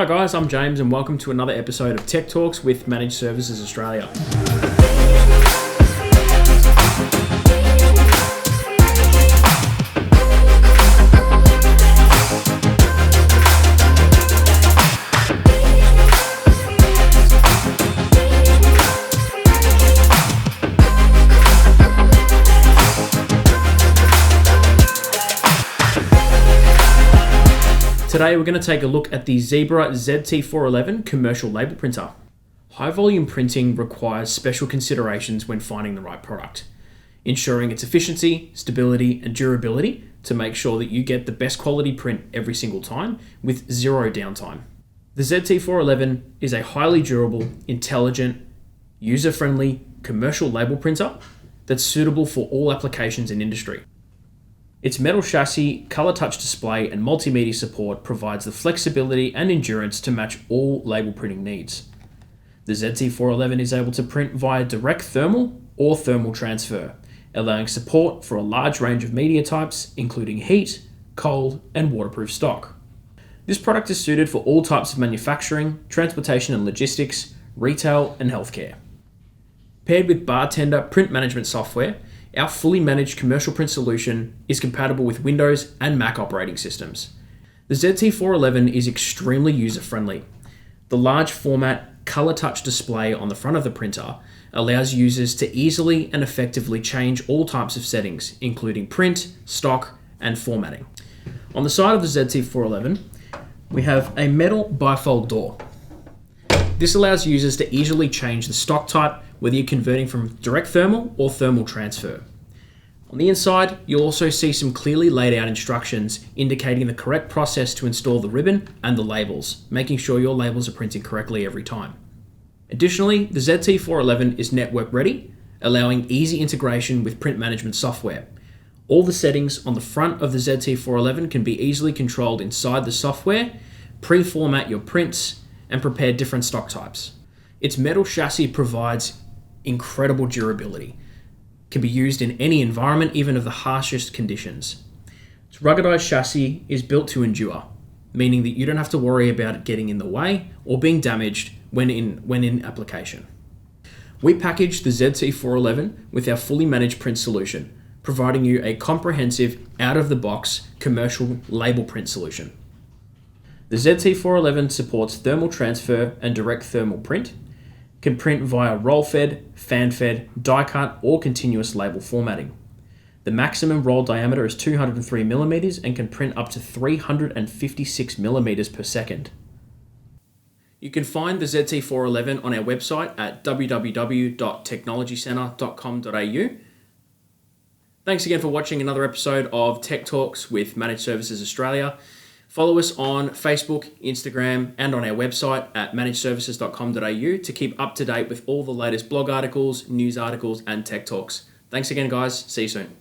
Hi guys, I'm James and welcome to another episode of Tech Talks with Managed Services Australia. Today we're going to take a look at the Zebra ZT411 commercial label printer. High volume printing requires special considerations when finding the right product, ensuring its efficiency, stability and durability to make sure that you get the best quality print every single time with zero downtime. The ZT411 is a highly durable, intelligent, user-friendly commercial label printer that's suitable for all applications in industry. Its metal chassis, color touch display, and multimedia support provides the flexibility and endurance to match all label printing needs. The ZT411 is able to print via direct thermal or thermal transfer, allowing support for a large range of media types, including heat, cold, and waterproof stock. This product is suited for all types of manufacturing, transportation and logistics, retail, and healthcare. Paired with Bartender print management software, our fully managed commercial print solution is compatible with Windows and Mac operating systems. The ZT411 is extremely user-friendly. The large format color touch display on the front of the printer allows users to easily and effectively change all types of settings, including print, stock, and formatting. On the side of the ZT411, we have a metal bifold door. This allows users to easily change the stock type, whether you're converting from direct thermal or thermal transfer. On the inside, you'll also see some clearly laid out instructions indicating the correct process to install the ribbon and the labels, making sure your labels are printing correctly every time. Additionally, the ZT411 is network ready, allowing easy integration with print management software. All the settings on the front of the ZT411 can be easily controlled inside the software, pre-format your prints, and prepare different stock types. Its metal chassis provides incredible durability. Can be used in any environment, even of the harshest conditions. Its ruggedized chassis is built to endure, meaning that you don't have to worry about it getting in the way or being damaged when in application. We packaged the ZT411 with our fully managed print solution, providing you a comprehensive, out-of-the-box commercial label print solution. The ZT411 supports thermal transfer and direct thermal print, can print via roll-fed, fan-fed, die-cut, or continuous label formatting. The maximum roll diameter is 203 millimeters and can print up to 356 millimeters per second. You can find the ZT411 on our website at www.technologycentre.com.au. Thanks again for watching another episode of Tech Talks with Managed Services Australia. Follow us on Facebook, Instagram, and on our website at managedservices.com.au to keep up to date with all the latest blog articles, news articles, and tech talks. Thanks again, guys. See you soon.